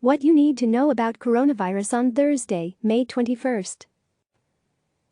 What you need to know about coronavirus on Thursday, May 21st.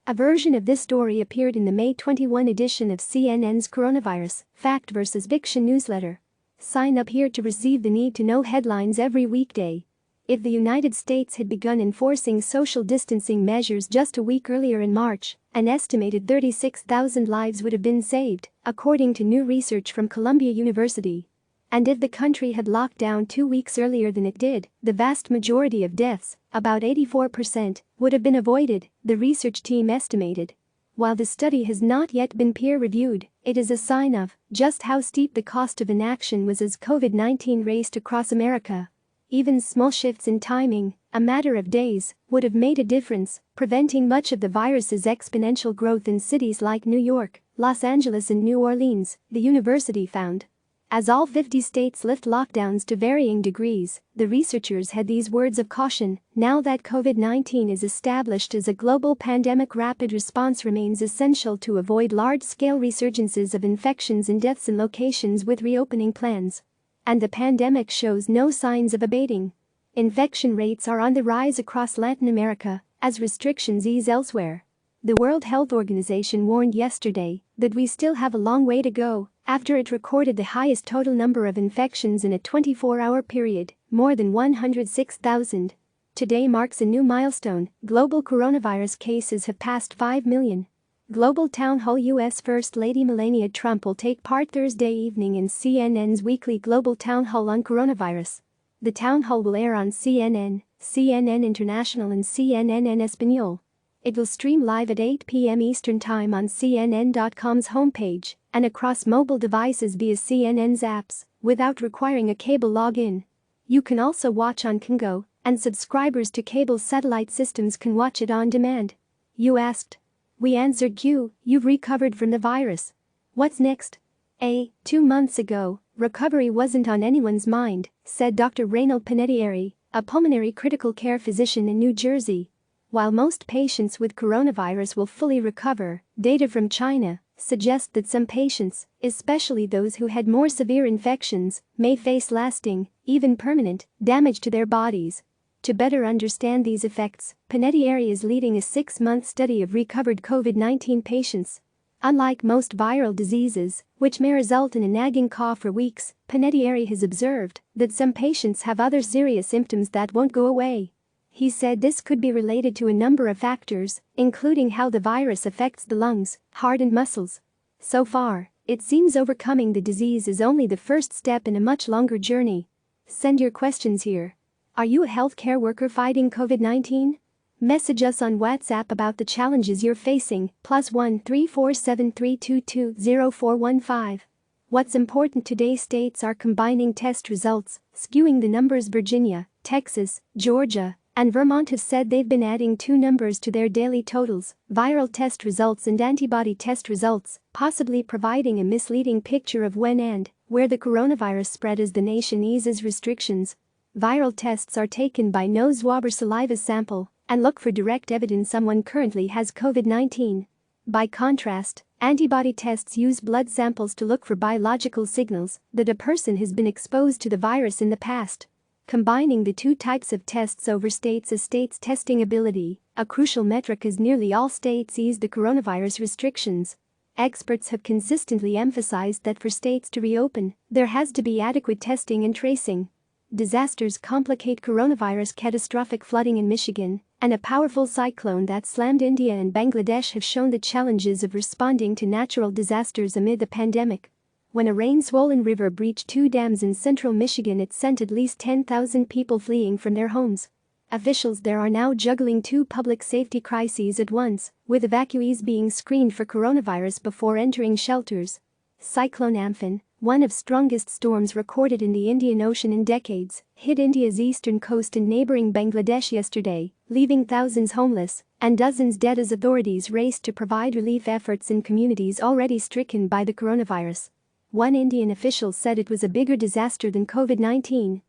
A version of this story appeared in the May 21 edition of CNN's Coronavirus, Fact vs. Fiction newsletter. Sign up here to receive the need-to-know headlines every weekday. If the United States had begun enforcing social distancing measures just a week earlier in March, an estimated 36,000 lives would have been saved, according to new research from Columbia University. And if the country had locked down 2 weeks earlier than it did, the vast majority of deaths, about 84%, would have been avoided, the research team estimated. While the study has not yet been peer-reviewed, it is a sign of just how steep the cost of inaction was as COVID-19 raced across America. Even small shifts in timing, a matter of days, would have made a difference, preventing much of the virus's exponential growth in cities like New York, Los Angeles and New Orleans, the university found. As all 50 states lift lockdowns to varying degrees, the researchers had these words of caution: now that COVID-19 is established as a global pandemic, rapid response remains essential to avoid large-scale resurgences of infections and deaths in locations with reopening plans. And the pandemic shows no signs of abating. Infection rates are on the rise across Latin America as restrictions ease elsewhere. The World Health Organization warned yesterday that we still have a long way to go after it recorded the highest total number of infections in a 24-hour period, more than 106,000. Today marks a new milestone. Global coronavirus cases have passed 5 million. Global Town Hall. U.S. First Lady Melania Trump will take part Thursday evening in CNN's weekly Global Town Hall on coronavirus. The town hall will air on CNN, CNN International and CNN en Español. It will stream live at 8 p.m. Eastern Time on CNN.com's homepage and across mobile devices via CNN's apps, without requiring a cable login. You can also watch on Congo, and subscribers to cable satellite systems can watch it on demand. You asked. We answered Q, you've recovered from the virus. What's next? 2 months ago, recovery wasn't on anyone's mind, said Dr. Reynold Panettiere, a pulmonary critical care physician in New Jersey. While most patients with coronavirus will fully recover, data from China suggest that some patients, especially those who had more severe infections, may face lasting, even permanent, damage to their bodies. To better understand these effects, Panettiere is leading a 6-month study of recovered COVID-19 patients. Unlike most viral diseases, which may result in a nagging cough for weeks, Panettiere has observed that some patients have other serious symptoms that won't go away. He said this could be related to a number of factors, including how the virus affects the lungs, heart and muscles. So far, it seems overcoming the disease is only the first step in a much longer journey. Send your questions here. Are you a healthcare worker fighting COVID-19? Message us on WhatsApp about the challenges you're facing, +1 347 322 0415. What's important today: states are combining test results, skewing the numbers. Virginia, Texas, Georgia, and Vermont have said they've been adding 2 numbers to their daily totals: viral test results and antibody test results, possibly providing a misleading picture of when and where the coronavirus spread as the nation eases restrictions. Viral tests are taken by nose swab or saliva sample and look for direct evidence someone currently has COVID-19. By contrast, antibody tests use blood samples to look for biological signals that a person has been exposed to the virus in the past. Combining the 2 types of tests overstates a state's testing ability, a crucial metric as nearly all states ease the coronavirus restrictions. Experts have consistently emphasized that for states to reopen, there has to be adequate testing and tracing. Disasters complicate coronavirus. Catastrophic flooding in Michigan and a powerful cyclone that slammed India and Bangladesh have shown the challenges of responding to natural disasters amid the pandemic. When a rain-swollen river breached 2 dams in central Michigan, it sent at least 10,000 people fleeing from their homes. Officials there are now juggling 2 public safety crises at once, with evacuees being screened for coronavirus before entering shelters. Cyclone Amphan, one of strongest storms recorded in the Indian Ocean in decades, hit India's eastern coast and neighboring Bangladesh yesterday, leaving thousands homeless and dozens dead as authorities raced to provide relief efforts in communities already stricken by the coronavirus. One Indian official said it was a bigger disaster than COVID-19.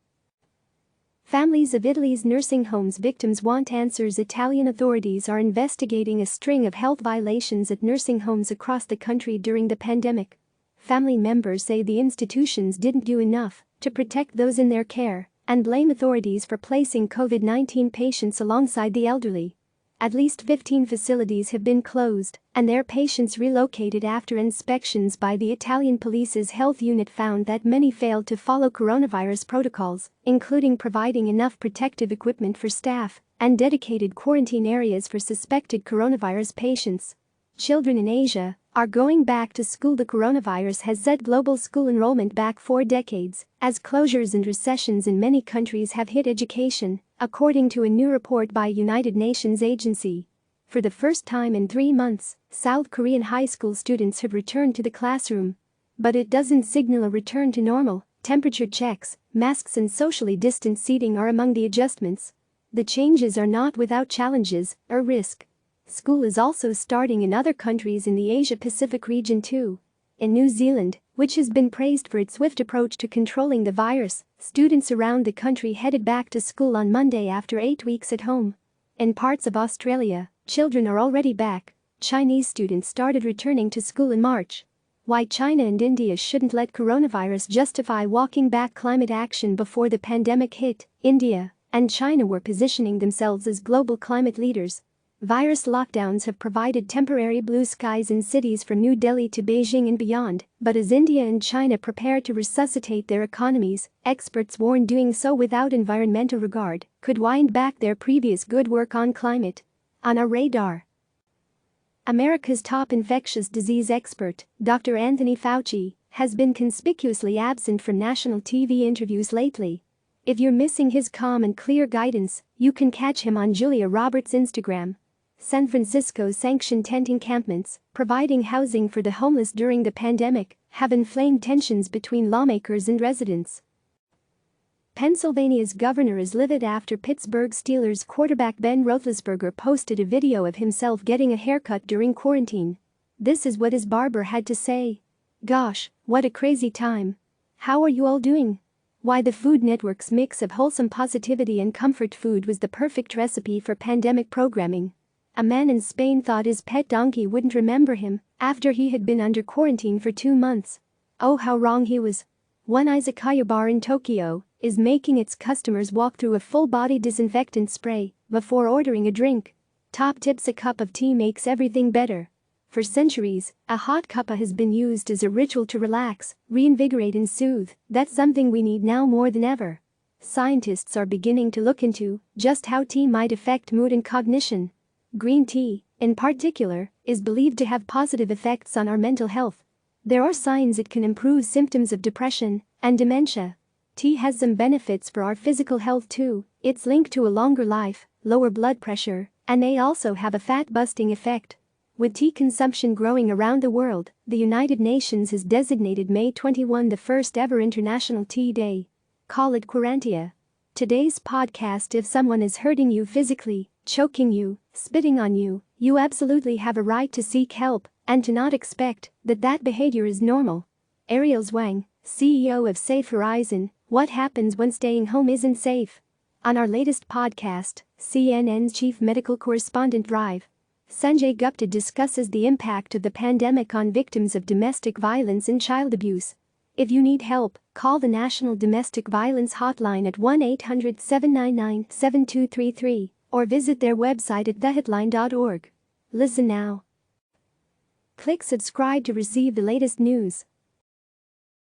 Families of Italy's nursing homes victims want answers. Italian authorities are investigating a string of health violations at nursing homes across the country during the pandemic. Family members say the institutions didn't do enough to protect those in their care and blame authorities for placing COVID-19 patients alongside the elderly. At least 15 facilities have been closed, and their patients relocated after inspections by the Italian police's health unit found that many failed to follow coronavirus protocols, including providing enough protective equipment for staff and dedicated quarantine areas for suspected coronavirus patients. Children in Asia are going back to school. The coronavirus has set global school enrollment back 4 decades, as closures and recessions in many countries have hit education, according to a new report by a United Nations agency. For the first time in 3 months, South Korean high school students have returned to the classroom. But it doesn't signal a return to normal. Temperature checks, masks and socially distanced seating are among the adjustments. The changes are not without challenges or risk. School is also starting in other countries in the Asia-Pacific region too. In New Zealand, which has been praised for its swift approach to controlling the virus, students around the country headed back to school on Monday after 8 weeks at home. In parts of Australia, children are already back. Chinese students started returning to school in March. Why China and India shouldn't let coronavirus justify walking back climate action before the pandemic hit. India and China were positioning themselves as global climate leaders. Virus lockdowns have provided temporary blue skies in cities from New Delhi to Beijing and beyond, but as India and China prepare to resuscitate their economies, experts warn doing so without environmental regard could wind back their previous good work on climate. On our radar, America's top infectious disease expert, Dr. Anthony Fauci, has been conspicuously absent from national TV interviews lately. If you're missing his calm and clear guidance, you can catch him on Julia Roberts' Instagram. San Francisco's sanctioned tent encampments, providing housing for the homeless during the pandemic, have inflamed tensions between lawmakers and residents. Pennsylvania's governor is livid after Pittsburgh Steelers quarterback Ben Roethlisberger posted a video of himself getting a haircut during quarantine. This is what his barber had to say. "Gosh, what a crazy time. How are you all doing?" Why the Food Network's mix of wholesome positivity and comfort food was the perfect recipe for pandemic programming. A man in Spain thought his pet donkey wouldn't remember him after he had been under quarantine for 2 months. Oh, how wrong he was. One izakaya bar in Tokyo is making its customers walk through a full-body disinfectant spray before ordering a drink. Top tips: a cup of tea makes everything better. For centuries, a hot cuppa has been used as a ritual to relax, reinvigorate and soothe. That's something we need now more than ever. Scientists are beginning to look into just how tea might affect mood and cognition. Green tea, in particular, is believed to have positive effects on our mental health. There are signs it can improve symptoms of depression and dementia. Tea has some benefits for our physical health too. It's linked to a longer life, lower blood pressure, and may also have a fat-busting effect. With tea consumption growing around the world, the United Nations has designated May 21 the first ever International Tea Day. Call it Quarantia. Today's podcast: if someone is hurting you physically, choking you, spitting on you, you absolutely have a right to seek help and to not expect that behavior is normal. Ariel Zhuang, CEO of Safe Horizon: what happens when staying home isn't safe? On our latest podcast, CNN's chief medical correspondent Drive, Sanjay Gupta discusses the impact of the pandemic on victims of domestic violence and child abuse. If you need help, call the National Domestic Violence Hotline at 1-800-799-7233 or visit their website at theheadline.org. Listen now. Click subscribe to receive the latest news.